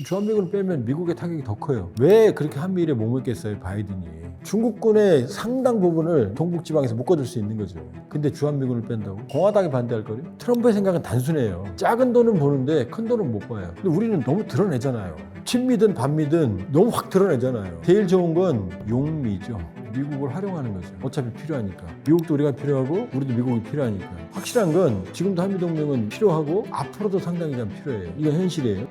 주한미군을 빼면 미국의 타격이 더 커요. 왜 그렇게 한미일에 머물겠어요, 바이든이. 중국군의 상당 부분을 동북지방에서 묶어줄 수 있는 거죠. 근데 주한미군을 뺀다고? 공화당이 반대할 거요? 트럼프의 생각은 단순해요. 작은 돈은 보는데 큰 돈은 못 봐요. 근데 우리는 너무 드러내잖아요. 친미든 반미든 너무 확 드러내잖아요. 제일 좋은 건 용미죠. 미국을 활용하는 거죠. 어차피 필요하니까. 미국도 우리가 필요하고 우리도 미국이 필요하니까. 확실한 건 지금도 한미동맹은 필요하고 앞으로도 상당히 좀 필요해요. 이건 현실이에요.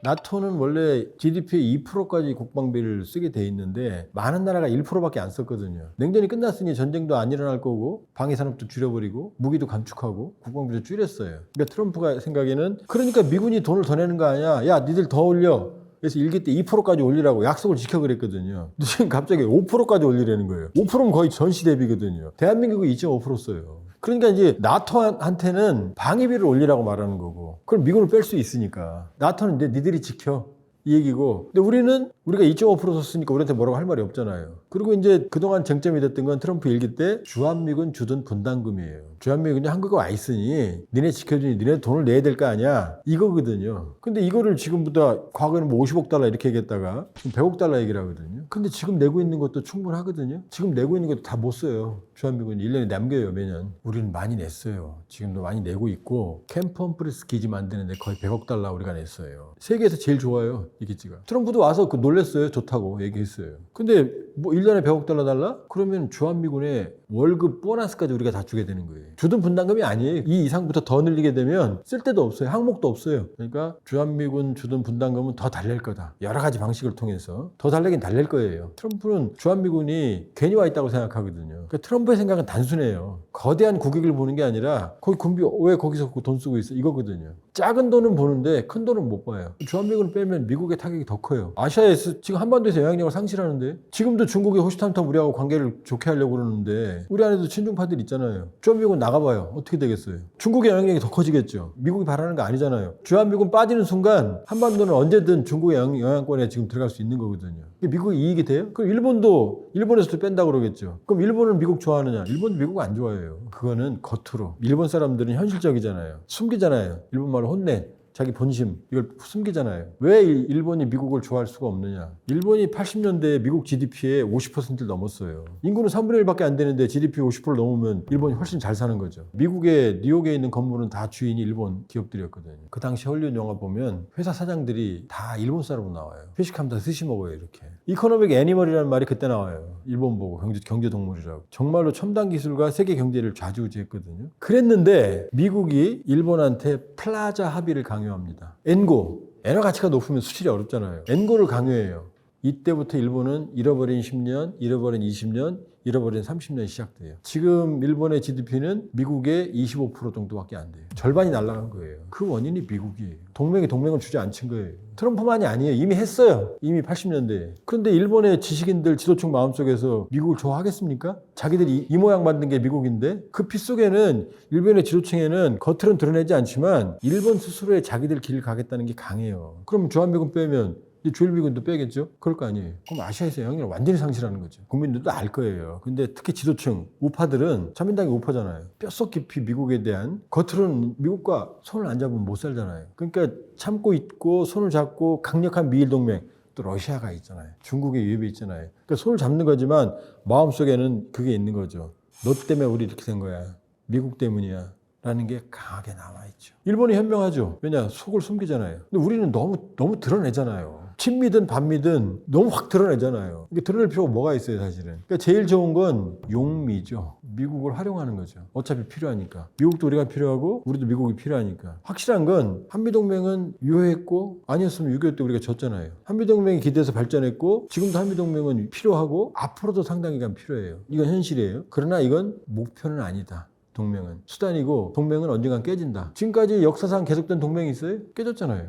나토는 원래 GDP의 2%까지 국방비를 쓰게 돼 있는데 많은 나라가 1%밖에 안 썼거든요. 냉전이 끝났으니 전쟁도 안 일어날 거고 방위산업도 줄여버리고 무기도 감축하고 국방비도 줄였어요. 그러니까 트럼프가 생각에는 그러니까 미군이 돈을 더 내는 거 아니야. 야 니들 더 올려. 그래서 일기 때 2%까지 올리라고 약속을 지켜 그랬거든요. 근데 지금 갑자기 5%까지 올리라는 거예요. 5%면 거의 전시 대비거든요. 대한민국이 2.5% 써요. 그러니까 이제 나토한테는 방위비를 올리라고 말하는 거고 그럼 미군을 뺄 수 있으니까 나토는 이제 니들이 지켜 이 얘기고 근데 우리는 우리가 2.5% 썼으니까 우리한테 뭐라고 할 말이 없잖아요. 그리고 이제 그동안 쟁점이 됐던 건 트럼프 일기 때 주한미군 주둔 분담금이에요. 주한미군이 한국에 와 있으니 니네 지켜주니 니네 돈을 내야 될 거 아니야 이거거든요. 근데 이거를 지금부터 과거에는 뭐 50억 달러 이렇게 얘기했다가 지금 100억 달러 얘기를 하거든요. 근데 지금 내고 있는 것도 충분하거든요. 지금 내고 있는 것도 다 못 써요. 주한미군이 1년에 남겨요 매년. 우리는 많이 냈어요. 지금도 많이 내고 있고 캠프 험프리스 기지 만드는데 거의 100억 달러 우리가 냈어요. 세계에서 제일 좋아요 이 기지가. 트럼프도 와서 놀랬어요. 좋다고 얘기했어요. 근데 뭐 1년에 100억 달러 달라? 그러면 주한미군의 월급 보너스까지 우리가 다 주게 되는 거예요. 주둔 분담금이 아니에요. 이 이상부터 더 늘리게 되면 쓸 데도 없어요. 항목도 없어요. 그러니까 주한미군 주둔 분담금은 더 달랠 거다. 여러 가지 방식을 통해서 더 달래긴 달랠 거예요. 트럼프는 주한미군이 괜히 와 있다고 생각하거든요. 그러니까 트럼프의 생각은 단순해요. 거대한 국익을 보는 게 아니라 거기 군비 왜 거기서 돈 쓰고 있어? 이거거든요. 작은 돈은 보는데 큰 돈은 못 봐요. 주한미군을 빼면 미국의 타격이 더 커요. 아시아에서 지금 한반도에서 영향력을 상실하는데 지금도 중국이 호시탐탐 우리하고 관계를 좋게 하려고 그러는데 우리 안에도 친중파들 있잖아요. 주한미군 나가봐요. 어떻게 되겠어요? 중국의 영향력이 더 커지겠죠. 미국이 바라는 거 아니잖아요. 주한미군 빠지는 순간 한반도는 언제든 중국의 영향권에 지금 들어갈 수 있는 거거든요. 미국이 이익이 돼요? 그럼 일본도 일본에서도 뺀다고 그러겠죠. 그럼 일본은 미국 좋아하느냐? 일본도 미국 안 좋아해요. 그거는 겉으로. 일본 사람들은 현실적이잖아요. 숨기잖아요. 일본 말로 혼내. 자기 본심 이걸 숨기잖아요. 왜 일본이 미국을 좋아할 수가 없느냐. 일본이 80년대에 미국 GDP의 50%를 넘었어요. 인구는 3분의 1밖에 안 되는데 GDP 50% 넘으면 일본이 훨씬 잘 사는 거죠. 미국의 뉴욕에 있는 건물은 다 주인이 일본 기업들이었거든요. 그 당시 헐리우드 영화 보면 회사 사장들이 다 일본 사람으로 나와요. 회식하면 다 스시 먹어요 이렇게. 이코노믹 애니멀이라는 말이 그때 나와요. 일본 보고 경제 동물이라고. 정말로 첨단 기술과 세계 경제를 좌지우지했거든요. 그랬는데 미국이 일본한테 플라자 합의를 강요합니다. 엔고, 엔화 가치가 높으면 수출이 어렵잖아요. 엔고를 강요해요. 이때부터 일본은 잃어버린 10년, 잃어버린 20년, 잃어버린 30년이 시작돼요. 지금 일본의 GDP는 미국의 25% 정도밖에 안 돼요. 절반이 날아간 거예요. 그 원인이 미국이에요. 동맹이 동맹을 주저앉힌 거예요. 트럼프만이 아니에요. 이미 했어요. 이미 80년대에. 그런데 일본의 지식인들 지도층 마음속에서 미국을 좋아하겠습니까? 자기들이 이 모양 만든 게 미국인데 그 피 속에는 일본의 지도층에는 겉으로는 드러내지 않지만 일본 스스로의 자기들 길을 가겠다는 게 강해요. 그럼 주한미군 빼면 주일미군도 빼겠죠? 그럴 거 아니에요. 그럼 아시아에서 영향력을 완전히 상실하는 거죠. 국민들도 알 거예요. 근데 특히 지도층, 우파들은 자민당이 우파잖아요. 뼛속 깊이 미국에 대한 겉으로는 미국과 손을 안 잡으면 못 살잖아요. 그러니까 참고 있고 손을 잡고 강력한 미일 동맹 또 러시아가 있잖아요. 중국의 위협이 있잖아요. 그러니까 손을 잡는 거지만 마음속에는 그게 있는 거죠. 너 때문에 우리 이렇게 된 거야. 미국 때문이야. 라는 게 강하게 남아있죠. 일본이 현명하죠. 왜냐? 속을 숨기잖아요. 근데 우리는 너무 드러내잖아요. 친미든 반미든 너무 확 드러내잖아요. 이게 드러낼 필요가 뭐가 있어요, 사실은. 그러니까 제일 좋은 건 용미죠. 미국을 활용하는 거죠. 어차피 필요하니까. 미국도 우리가 필요하고 우리도 미국이 필요하니까. 확실한 건 한미동맹은 유효했고 아니었으면 6.25 때 우리가 졌잖아요. 한미동맹이 기대해서 발전했고 지금도 한미동맹은 필요하고 앞으로도 상당히 필요해요. 이건 현실이에요. 그러나 이건 목표는 아니다. 동맹은 수단이고 동맹은 언젠간 깨진다. 지금까지 역사상 계속된 동맹이 있어요? 깨졌잖아요.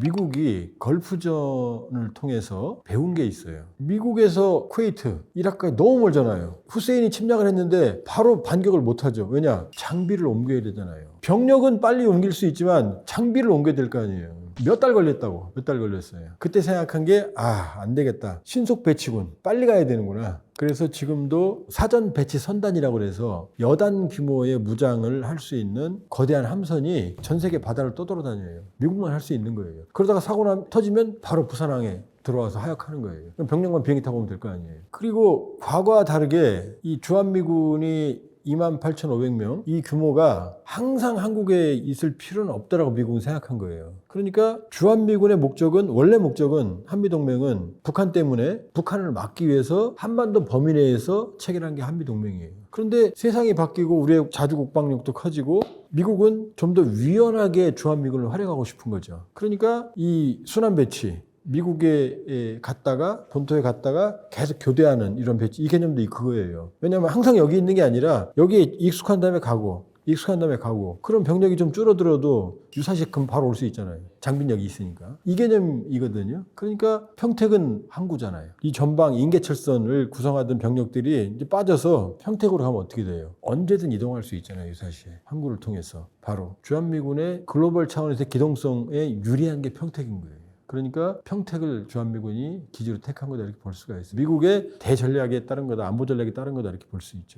미국이 걸프전을 통해서 배운 게 있어요. 미국에서 쿠웨이트, 이라크까지 너무 멀잖아요. 후세인이 침략을 했는데 바로 반격을 못하죠. 왜냐? 장비를 옮겨야 되잖아요. 병력은 빨리 옮길 수 있지만 장비를 옮겨야 될 거 아니에요. 몇 달 걸렸다고. 몇 달 걸렸어요. 그때 생각한 게 안 되겠다. 신속 배치군. 빨리 가야 되는구나. 그래서 지금도 사전 배치 선단이라고 해서 여단 규모의 무장을 할 수 있는 거대한 함선이 전 세계 바다를 떠돌아다녀요. 미국만 할 수 있는 거예요. 그러다가 사고가 터지면 바로 부산항에 들어와서 하역하는 거예요. 그럼 병력만 비행기 타고 오면 될 거 아니에요. 그리고 과거와 다르게 이 주한미군이 28,500명 이 규모가 항상 한국에 있을 필요는 없다라고 미국은 생각한 거예요. 그러니까 주한미군의 원래 목적은 한미동맹은 북한 때문에 북한을 막기 위해서 한반도 범위 내에서 체결한 게 한미동맹이에요. 그런데 세상이 바뀌고 우리의 자주국방력도 커지고 미국은 좀 더 유연하게 주한미군을 활용하고 싶은 거죠. 그러니까 이 순환 배치 미국에 갔다가 본토에 갔다가 계속 교대하는 이런 배치 이 개념도 그거예요. 왜냐하면 항상 여기 있는 게 아니라 여기에 익숙한 다음에 가고 그럼 병력이 좀 줄어들어도 유사시 그럼 바로 올 수 있잖아요. 장비력이 있으니까. 이 개념이거든요. 그러니까 평택은 항구잖아요. 이 전방 인계철선을 구성하던 병력들이 이제 빠져서 평택으로 가면 어떻게 돼요? 언제든 이동할 수 있잖아요. 유사시에. 항구를 통해서. 바로 주한미군의 글로벌 차원에서 기동성에 유리한 게 평택인 거예요. 그러니까 평택을 주한미군이 기지로 택한 거다 이렇게 볼 수가 있어요. 미국의 대전략에 따른 거다, 안보 전략에 따른 거다 이렇게 볼 수 있죠.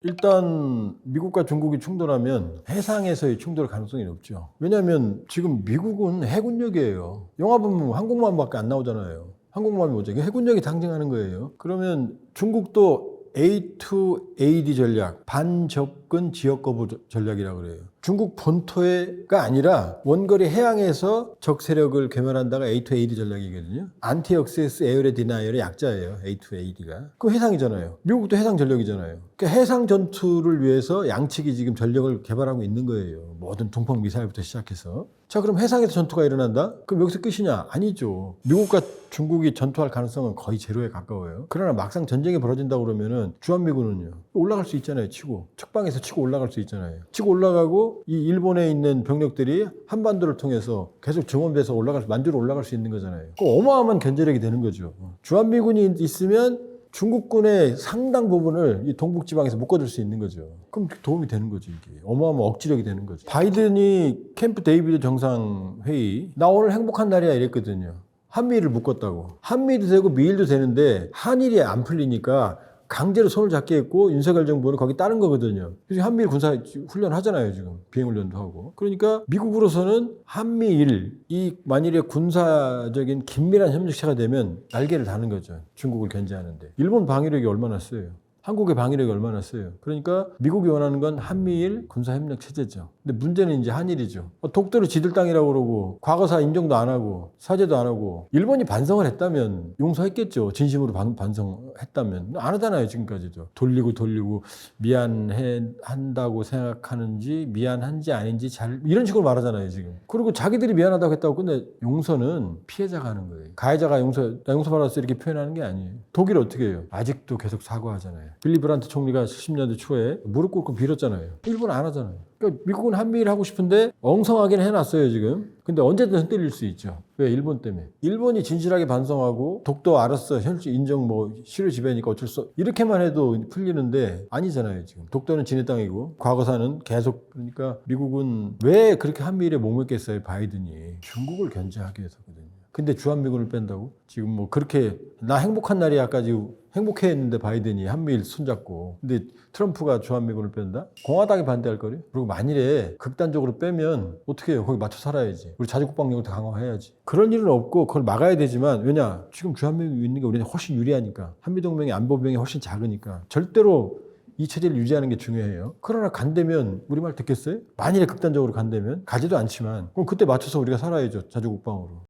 일단 미국과 중국이 충돌하면 해상에서의 충돌 가능성이 높죠. 왜냐하면 지금 미국은 해군력이에요. 영화 보면 항공모함밖에 안 나오잖아요. 항공모함이 뭐죠? 해군력이 상징하는 거예요. 그러면 중국도 A2AD 전략, 반접근 지역 거부 전략이라고 그래요. 중국 본토가 아니라 원거리 해양에서 적 세력을 괴멸한다가 A2AD 전략이거든요. 안티-액세스 에어레 디나이얼의 약자예요. A2AD가. 그럼 해상이잖아요. 미국도 해상 전력이잖아요. 그러니까 해상 전투를 위해서 양측이 지금 전력을 개발하고 있는 거예요. 모든 동폭 미사일부터 시작해서. 자, 그럼 해상에서 전투가 일어난다? 그럼 여기서 끝이냐? 아니죠. 미국과 중국이 전투할 가능성은 거의 제로에 가까워요. 그러나 막상 전쟁이 벌어진다고 그러면은 주한미군은요. 올라갈 수 있잖아요. 치고. 측방에서 치고 올라갈 수 있잖아요. 치고 올라가고 이 일본에 있는 병력들이 한반도를 통해서 계속 증원돼서 만주로 올라갈 수 있는 거잖아요. 그 어마어마한 견제력이 되는 거죠. 주한미군이 있으면 중국군의 상당 부분을 이 동북지방에서 묶어줄 수 있는 거죠. 그럼 도움이 되는 거죠, 이게. 어마어마한 억지력이 되는 거죠. 바이든이 캠프 데이비드 정상회의, 나 오늘 행복한 날이야 이랬거든요. 한미일을 묶었다고. 한미도 되고 미일도 되는데 한일이 안 풀리니까 강제로 손을 잡게 했고 윤석열 정부는 거기 따른 거거든요. 그래서 한미일 군사 훈련 하잖아요, 지금. 비행훈련도 하고. 그러니까 미국으로서는 한미일, 이 만일에 군사적인 긴밀한 협력체가 되면 날개를 다는 거죠. 중국을 견제하는데. 일본 방위력이 얼마나 세요? 한국의 방위력이 얼마나 세요? 그러니까 미국이 원하는 건 한미일 군사협력 체제죠. 근데 문제는 이제 한일이죠. 독도를 지들 땅이라고 그러고 과거사 인정도 안 하고 사죄도 안 하고 일본이 반성을 했다면 용서했겠죠. 진심으로 반성했다면. 안 하잖아요, 지금까지도. 돌리고 미안한다고 생각하는지 미안한지 아닌지 이런 식으로 말하잖아요, 지금. 그리고 자기들이 미안하다고 했다고 근데 용서는 피해자가 하는 거예요. 가해자가 나 용서받았어 이렇게 표현하는 게 아니에요. 독일 어떻게 해요? 아직도 계속 사과하잖아요. 빌리 브란트 총리가 70년대 초에 무릎 꿇고 빌었잖아요. 일본 안 하잖아요. 그러니까 미국은 한미일 하고 싶은데 엉성하긴 해놨어요, 지금. 근데 언제든 흔들릴 수 있죠. 왜? 일본 때문에. 일본이 진실하게 반성하고 독도 알았어, 현실 인정 실효 지배니까 어쩔 수 이렇게만 해도 풀리는데 아니잖아요, 지금. 독도는 지네 땅이고 과거사는 계속. 그러니까 미국은 왜 그렇게 한미일에 목맥겠어요, 바이든이. 중국을 견제하기 위해서거든요. 근데 주한미군을 뺀다고? 지금 뭐 그렇게 나 행복한 날이야까지 행복해 했는데 바이든이 한미일 손잡고. 근데 트럼프가 주한미군을 뺀다? 공화당이 반대할 거래요. 그리고 만일에 극단적으로 빼면 어떻게 해요? 거기 맞춰 살아야지. 우리 자주국방력을 더 강화해야지. 그런 일은 없고 그걸 막아야 되지만 왜냐? 지금 주한미군이 있는 게 우리는 훨씬 유리하니까. 한미동맹의 안보비용이 훨씬 작으니까. 절대로 이 체제를 유지하는 게 중요해요. 그러나 간다면 우리 말 듣겠어요? 만일에 극단적으로 간다면 가지도 않지만 그럼 그때 맞춰서 우리가 살아야죠. 자주국방으로.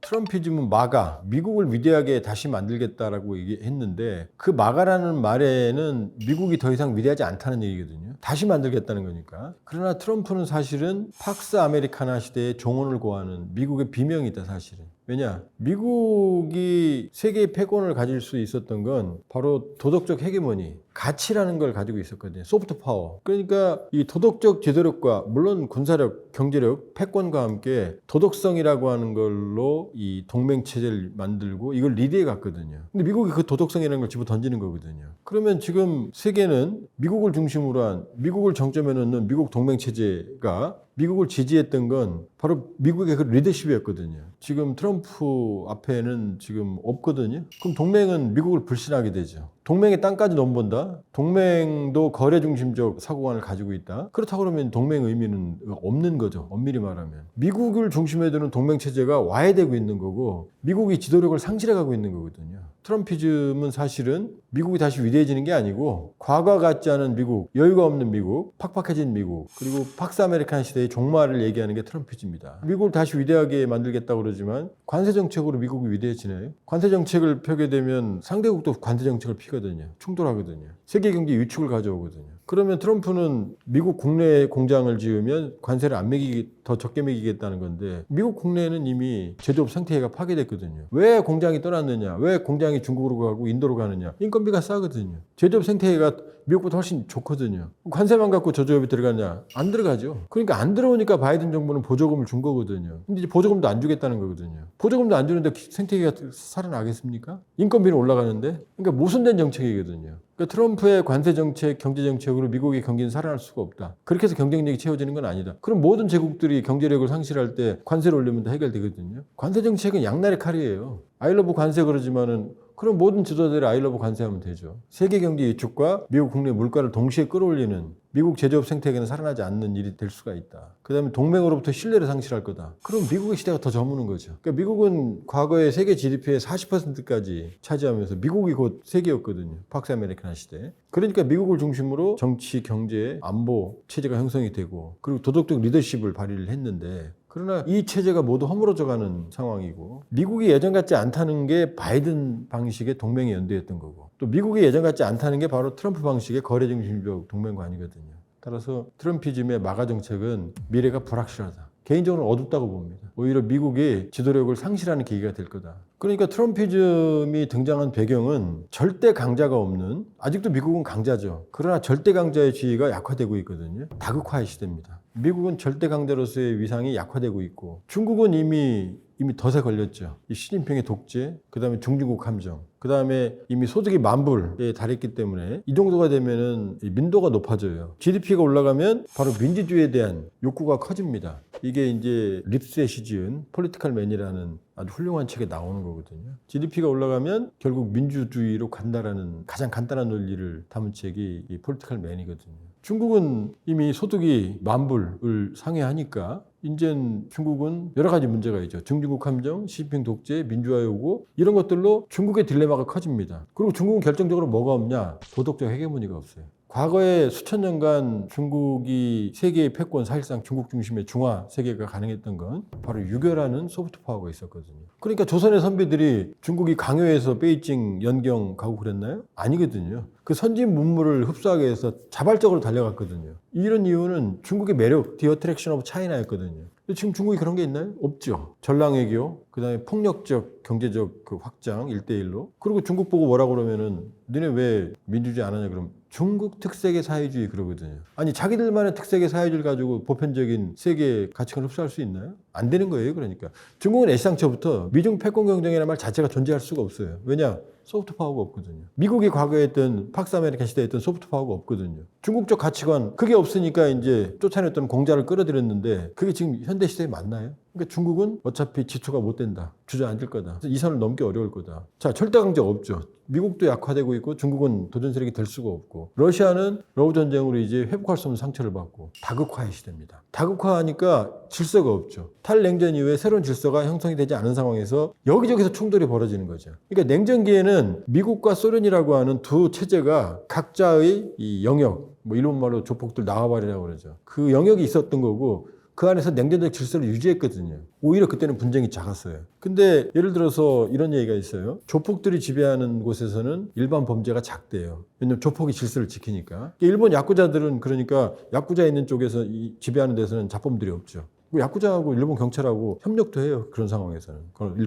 트럼피즘은 마가, 미국을 위대하게 다시 만들겠다라고 얘기했는데 그 마가라는 말에는 미국이 더 이상 위대하지 않다는 얘기거든요. 다시 만들겠다는 거니까. 그러나 트럼프는 사실은 팍스 아메리카나 시대의 종언을 고하는 미국의 비명이다, 사실은. 왜냐? 미국이 세계의 패권을 가질 수 있었던 건 바로 도덕적 헤게모니, 가치라는 걸 가지고 있었거든요. 소프트 파워. 그러니까 이 도덕적 지도력과 물론 군사력, 경제력, 패권과 함께 도덕성이라고 하는 걸로 이 동맹 체제를 만들고 이걸 리드해 갔거든요. 근데 미국이 그 도덕성이라는 걸 집어 던지는 거거든요. 그러면 지금 세계는 미국을 중심으로 한 미국을 정점에 놓는 미국 동맹 체제가 미국을 지지했던 건 바로 미국의 그 리더십이었거든요. 지금 트럼프 앞에는 지금 없거든요. 그럼 동맹은 미국을 불신하게 되죠. 동맹의 땅까지 넘본다. 동맹도 거래 중심적 사고관을 가지고 있다. 그렇다고 그러면 동맹 의미는 없는 거죠. 엄밀히 말하면. 미국을 중심에 두는 동맹 체제가 와해되고 있는 거고 미국이 지도력을 상실해가고 있는 거거든요. 트럼피즘은 사실은 미국이 다시 위대해지는 게 아니고 과거 같지 않은 미국, 여유가 없는 미국, 팍팍해진 미국, 그리고 팍스 아메리칸 시대의 종말을 얘기하는 게 트럼피즘이다. 미국을 다시 위대하게 만들겠다고 그러지만 관세 정책으로 미국이 위대해지나요? 관세 정책을 펴게 되면 상대국도 관세 정책을 피거든요. 충돌하거든요. 세계 경제 위축을 가져오거든요. 그러면 트럼프는 미국 국내에 공장을 지으면 관세를 안 매기기, 더 적게 매기겠다는 건데 미국 국내에는 이미 제조업 생태계가 파괴됐거든요. 왜 공장이 떠났느냐? 왜 공장이 중국으로 가고 인도로 가느냐? 인건비가 싸거든요. 제조업 생태계가 미국보다 훨씬 좋거든요. 관세만 갖고 저조업이 들어가냐? 안 들어가죠. 그러니까 안 들어오니까 바이든 정부는 보조금을 준 거거든요. 근데 이제 보조금도 안 주겠다는 거거든요. 보조금도 안 주는데 생태계가 살아나겠습니까? 인건비는 올라가는데? 그러니까 모순된 정책이거든요. 그러니까 트럼프의 관세 정책, 경제 정책으로 미국의 경기는 살아날 수가 없다. 그렇게 해서 경쟁력이 채워지는 건 아니다. 그럼 모든 제국들이 경제력을 상실할 때 관세를 올리면 다 해결되거든요. 관세 정책은 양날의 칼이에요. 아이러브 관세 그러지만은 그럼 모든 지도자들이 아이러브 관세하면 되죠. 세계 경제 위축과 미국 국내 물가를 동시에 끌어올리는 미국 제조업 생태계는 살아나지 않는 일이 될 수가 있다. 그 다음에 동맹으로부터 신뢰를 상실할 거다. 그럼 미국의 시대가 더 저무는 거죠. 그러니까 미국은 과거에 세계 GDP의 40%까지 차지하면서 미국이 곧 세계였거든요. 팍스 아메리칸 시대. 그러니까 미국을 중심으로 정치, 경제, 안보 체제가 형성이 되고 그리고 도덕적 리더십을 발휘를 했는데 그러나 이 체제가 모두 허물어져가는 상황이고 미국이 예전 같지 않다는 게 바이든 방식의 동맹의 연대였던 거고 또 미국이 예전 같지 않다는 게 바로 트럼프 방식의 거래 중심적 동맹관이거든요. 따라서 트럼피즘의 마가 정책은 미래가 불확실하다. 개인적으로 어둡다고 봅니다. 오히려 미국이 지도력을 상실하는 계기가 될 거다. 그러니까 트럼피즘이 등장한 배경은 절대 강자가 없는 아직도 미국은 강자죠. 그러나 절대 강자의 지위가 약화되고 있거든요. 다극화의 시대입니다. 미국은 절대 강자로서의 위상이 약화되고 있고 중국은 이미 덫에 걸렸죠. 이 시진핑의 독재, 그 다음에 중중국 함정, 그 다음에 이미 소득이 만불에 달했기 때문에 이 정도가 되면은 민도가 높아져요. GDP가 올라가면 바로 민주주의에 대한 욕구가 커집니다. 이게 이제 립셋이 지은 폴리티컬 맨이라는 아주 훌륭한 책에 나오는 거거든요. GDP가 올라가면 결국 민주주의로 간다라는 가장 간단한 논리를 담은 책이 이 폴리티컬 맨이거든요. 중국은 이미 소득이 만불을 상회하니까 이젠 중국은 여러 가지 문제가 있죠. 중중국 함정, 시진핑 독재, 민주화 요구 이런 것들로 중국의 딜레마가 커집니다. 그리고 중국은 결정적으로 뭐가 없냐? 도덕적 헤게모니가 없어요. 과거에 수천 년간 중국이 세계의 패권, 사실상 중국 중심의 중화 세계가 가능했던 건 바로 유교라는 소프트 파워가 있었거든요. 그러니까 조선의 선비들이 중국이 강요해서 베이징, 연경 가고 그랬나요? 아니거든요. 그 선진 문물을 흡수하기 위해서 자발적으로 달려갔거든요. 이런 이유는 중국의 매력, The Attraction of China였거든요. 근데 지금 중국이 그런 게 있나요? 없죠. 전랑외교, 그 다음에 폭력적, 경제적 그 확장 1대1로. 그리고 중국 보고 뭐라고 그러면은 너네 왜 민주주의 안 하냐 그러면 중국 특색의 사회주의 그러거든요. 아니 자기들만의 특색의 사회주의를 가지고 보편적인 세계 가치관을 흡수할 수 있나요? 안 되는 거예요. 그러니까 중국은 애시당초부터 미중 패권 경쟁이라는 말 자체가 존재할 수가 없어요. 왜냐? 소프트 파워가 없거든요. 미국이 과거에 했던 팍스 아메리칸 시대에 했던 소프트 파워가 없거든요. 중국적 가치관 그게 없으니까 이제 쫓아냈던 공자를 끌어들였는데 그게 지금 현대 시대에 맞나요? 그러니까 중국은 어차피 지투가 못 된다. 주저앉을 거다. 이 선을 넘기 어려울 거다. 자, 절대 강자가 없죠. 미국도 약화되고 있고 중국은 도전 세력이 될 수가 없고 러시아는 러우 전쟁으로 이제 회복할 수 없는 상처를 받고 다극화의 시대입니다. 다극화하니까 질서가 없죠. 탈냉전 이후에 새로운 질서가 형성이 되지 않은 상황에서 여기저기서 충돌이 벌어지는 거죠. 그러니까 냉전기에는 미국과 소련이라고 하는 두 체제가 각자의 이 영역, 뭐 일본 말로 조폭들 나와버리라고 그러죠. 그 영역이 있었던 거고 그 안에서 냉전적 질서를 유지했거든요. 오히려 그때는 분쟁이 작았어요. 근데 예를 들어서 이런 얘기가 있어요. 조폭들이 지배하는 곳에서는 일반 범죄가 작대요. 왜냐면 조폭이 질서를 지키니까. 일본 야쿠자들은 그러니까 야쿠자 있는 쪽에서 지배하는 데서는 잡범들이 없죠. 야쿠자하고 일본 경찰하고 협력도 해요. 그런 상황에서는.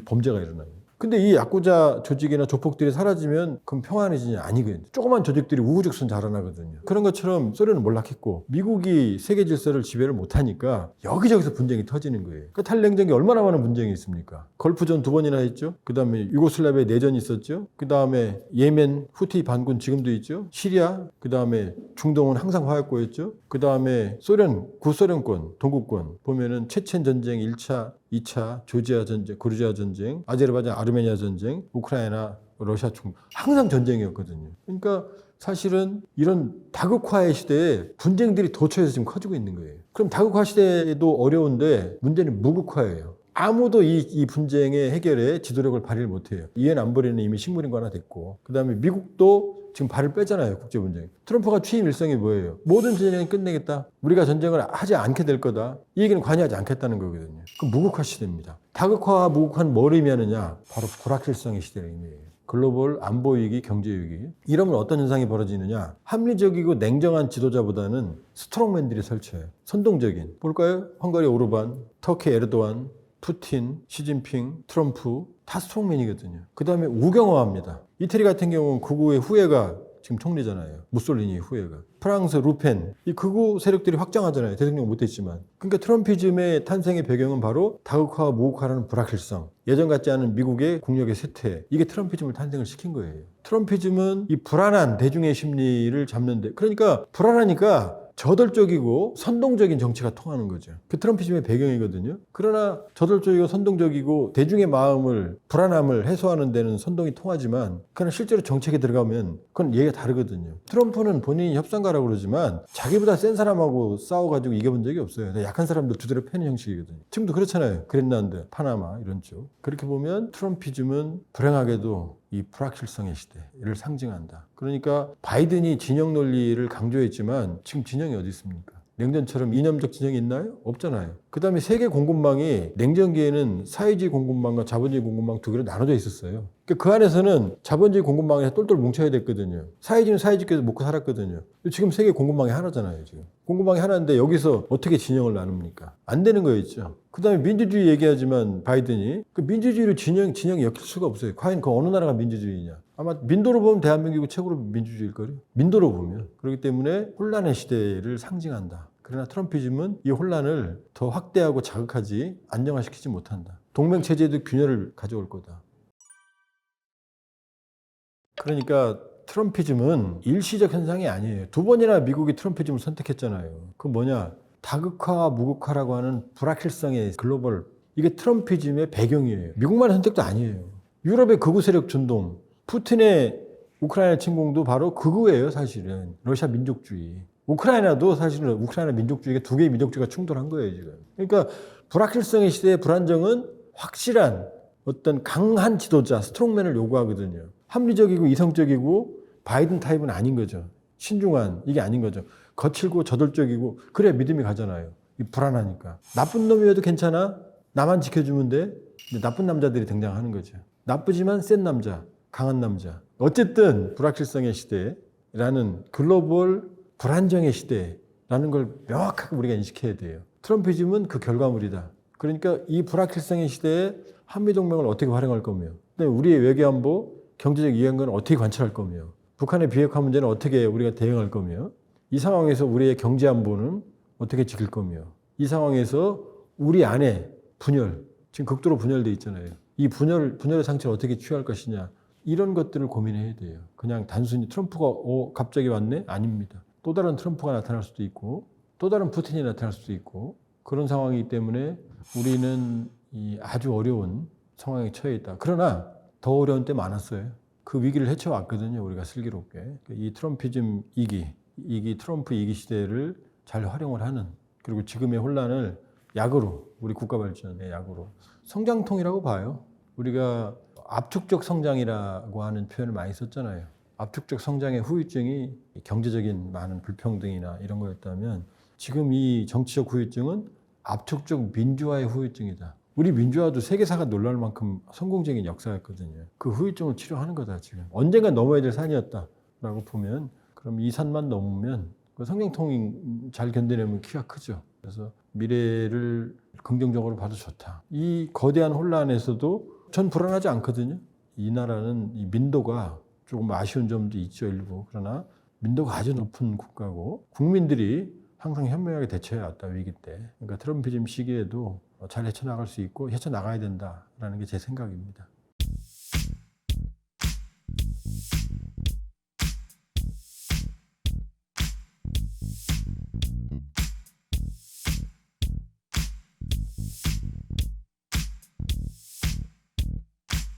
범죄가 일어나요. 근데 이 야쿠자 조직이나 조폭들이 사라지면 그럼 평안해지냐? 아니거든요. 조그만 조직들이 우후죽순 자라나거든요. 그런 것처럼 소련은 몰락했고 미국이 세계 질서를 지배를 못하니까 여기저기서 분쟁이 터지는 거예요. 그 탈냉전기 얼마나 많은 분쟁이 있습니까? 걸프전 2번이나 했죠. 그 다음에 유고슬라비아 내전이 있었죠. 그 다음에 예멘 후티 반군 지금도 있죠. 시리아, 그 다음에 중동은 항상 화약고였죠. 그 다음에 소련, 구소련권, 동구권 보면은 체첸 전쟁 1차, 2차, 조지아 전쟁, 그루지아 전쟁, 아제르바이잔, 아르메니아 전쟁, 우크라이나, 러시아 충돌 항상 전쟁이었거든요. 그러니까 사실은 이런 다극화의 시대에 분쟁들이 도처에서 지금 커지고 있는 거예요. 그럼 다극화 시대에도 어려운데 문제는 무극화예요. 아무도 이 분쟁의 해결에 지도력을 발휘를 못해요. 유엔 안보리는 이미 식물인간화 됐고, 그 다음에 미국도 지금 발을 빼잖아요, 국제 분쟁. 트럼프가 취임 일성이 뭐예요? 모든 전쟁을 끝내겠다. 우리가 전쟁을 하지 않게 될 거다. 이 얘기는 관여하지 않겠다는 거거든요. 그 무극화 시대입니다. 다극화와 무극화는 뭘 의미하느냐? 바로 불확실성의 시대를 의미해요. 글로벌 안보 위기, 경제 위기. 이러면 어떤 현상이 벌어지느냐? 합리적이고 냉정한 지도자보다는 스트롱맨들이 설쳐요. 선동적인. 볼까요? 헝가리 오르반, 터키 에르도안, 푸틴, 시진핑, 트럼프 다 스트롱맨이거든요. 그 다음에 우경화합니다. 이태리 같은 경우는 극우의 후예가 지금 총리잖아요. 무솔리니 후예가. 프랑스 루펜, 이 극우 세력들이 확장하잖아요. 대통령 못했지만. 그러니까 트럼피즘의 탄생의 배경은 바로 다극화와 무극화라는 불확실성. 예전 같지 않은 미국의 국력의 쇠퇴. 이게 트럼피즘을 탄생을 시킨 거예요. 트럼피즘은 이 불안한 대중의 심리를 잡는데, 그러니까 불안하니까 저돌적이고 선동적인 정치가 통하는 거죠. 그 트럼피즘의 배경이거든요. 그러나 저돌적이고 선동적이고 대중의 마음을 불안함을 해소하는 데는 선동이 통하지만 그러나 실제로 정책에 들어가면 그건 얘기가 다르거든요. 트럼프는 본인이 협상가라고 그러지만 자기보다 센 사람하고 싸워가지고 이겨본 적이 없어요. 약한 사람들 두드려 패는 형식이거든요. 지금도 그렇잖아요. 그린란드, 파나마 이런 쪽. 그렇게 보면 트럼피즘은 불행하게도 이 불확실성의 시대를 상징한다. 그러니까 바이든이 진영 논리를 강조했지만 지금 진영이 어디 있습니까? 냉전처럼 이념적 진영이 있나요? 없잖아요. 그 다음에 세계 공급망이 냉전기에는 사회주의 공급망과 자본주의 공급망 두 개로 나눠져 있었어요. 그러니까 그 안에서는 자본주의 공급망에 똘똘 뭉쳐야 됐거든요. 사회주의는 사회주의께서 먹고 살았거든요. 지금 세계 공급망이 하나잖아요. 지금 공급망이 하나인데 여기서 어떻게 진영을 나눕니까? 안 되는 거였죠. 그 다음에 민주주의 얘기하지만 바이든이 그 민주주의를 진영이 엮일 수가 없어요. 과연 그 어느 나라가 민주주의냐? 아마 민도로 보면 대한민국이 최고로 민주주의일 거예요. 민도로 보면. 그렇기 때문에 혼란의 시대를 상징한다. 그러나 트럼피즘은 이 혼란을 더 확대하고 자극하지 안정화시키지 못한다. 동맹체제도 균열을 가져올 거다. 그러니까 트럼피즘은 일시적 현상이 아니에요. 2번이나 미국이 트럼피즘을 선택했잖아요. 그 뭐냐? 다극화와 무극화라고 하는 불확실성의 글로벌, 이게 트럼피즘의 배경이에요. 미국만의 선택도 아니에요. 유럽의 극우 세력 전동, 푸틴의 우크라이나 침공도 바로 극우예요, 사실은. 러시아 민족주의. 우크라이나도 사실은 우크라이나 민족주의가 두 개의 민족주의가 충돌한 거예요, 지금. 그러니까 불확실성의 시대의 불안정은 확실한 어떤 강한 지도자, 스트롱맨을 요구하거든요. 합리적이고 이성적이고 바이든 타입은 아닌 거죠. 신중한, 이게 아닌 거죠. 거칠고 저돌적이고, 그래야 믿음이 가잖아요. 불안하니까. 나쁜 놈이어도 괜찮아? 나만 지켜주면 돼? 근데 나쁜 남자들이 등장하는 거죠. 나쁘지만 센 남자, 강한 남자. 어쨌든 불확실성의 시대라는 글로벌 불안정의 시대라는 걸 명확하게 우리가 인식해야 돼요. 트럼피즘은 그 결과물이다. 그러니까 이 불확실성의 시대에 한미동맹을 어떻게 활용할 거며, 우리의 외교안보, 경제적 이해관계는 어떻게 관찰할 거며, 북한의 비핵화 문제는 어떻게 우리가 대응할 거며, 이 상황에서 우리의 경제안보는 어떻게 지킬 거며, 이 상황에서 우리 안에 분열, 지금 극도로 분열되어 있잖아요. 이 분열의 상처를 어떻게 취할 것이냐, 이런 것들을 고민해야 돼요. 그냥 단순히 트럼프가 갑자기 왔네? 아닙니다. 또 다른 트럼프가 나타날 수도 있고 또 다른 푸틴이 나타날 수도 있고 그런 상황이기 때문에 우리는 이 아주 어려운 상황에 처해 있다. 그러나 더 어려운 때 많았어요. 그 위기를 헤쳐왔거든요. 우리가 슬기롭게. 이 트럼피즘 트럼프 2기 시대를 잘 활용을 하는, 그리고 지금의 혼란을 약으로, 우리 국가 발전의 약으로, 성장통이라고 봐요. 우리가 압축적 성장이라고 하는 표현을 많이 썼잖아요. 압축적 성장의 후유증이 경제적인 많은 불평등이나 이런 거였다면 지금 이 정치적 후유증은 압축적 민주화의 후유증이다. 우리 민주화도 세계사가 놀랄 만큼 성공적인 역사였거든요. 그 후유증을 치료하는 거다 지금. 언젠가 넘어야 될 산이었다라고 보면, 그럼 이 산만 넘으면 그 성장통이 잘 견뎌내면 키가 크죠. 그래서 미래를 긍정적으로 봐도 좋다. 이 거대한 혼란에서도 전 불안하지 않거든요. 이 나라는 이 민도가 조금 아쉬운 점도 있죠, 일부. 그러나 민도가 아주 높은 국가고 국민들이 항상 현명하게 대처해 왔다, 위기 때. 그러니까 트럼피즘 시기에도 잘 헤쳐나갈 수 있고 헤쳐나가야 된다라는 게 제 생각입니다.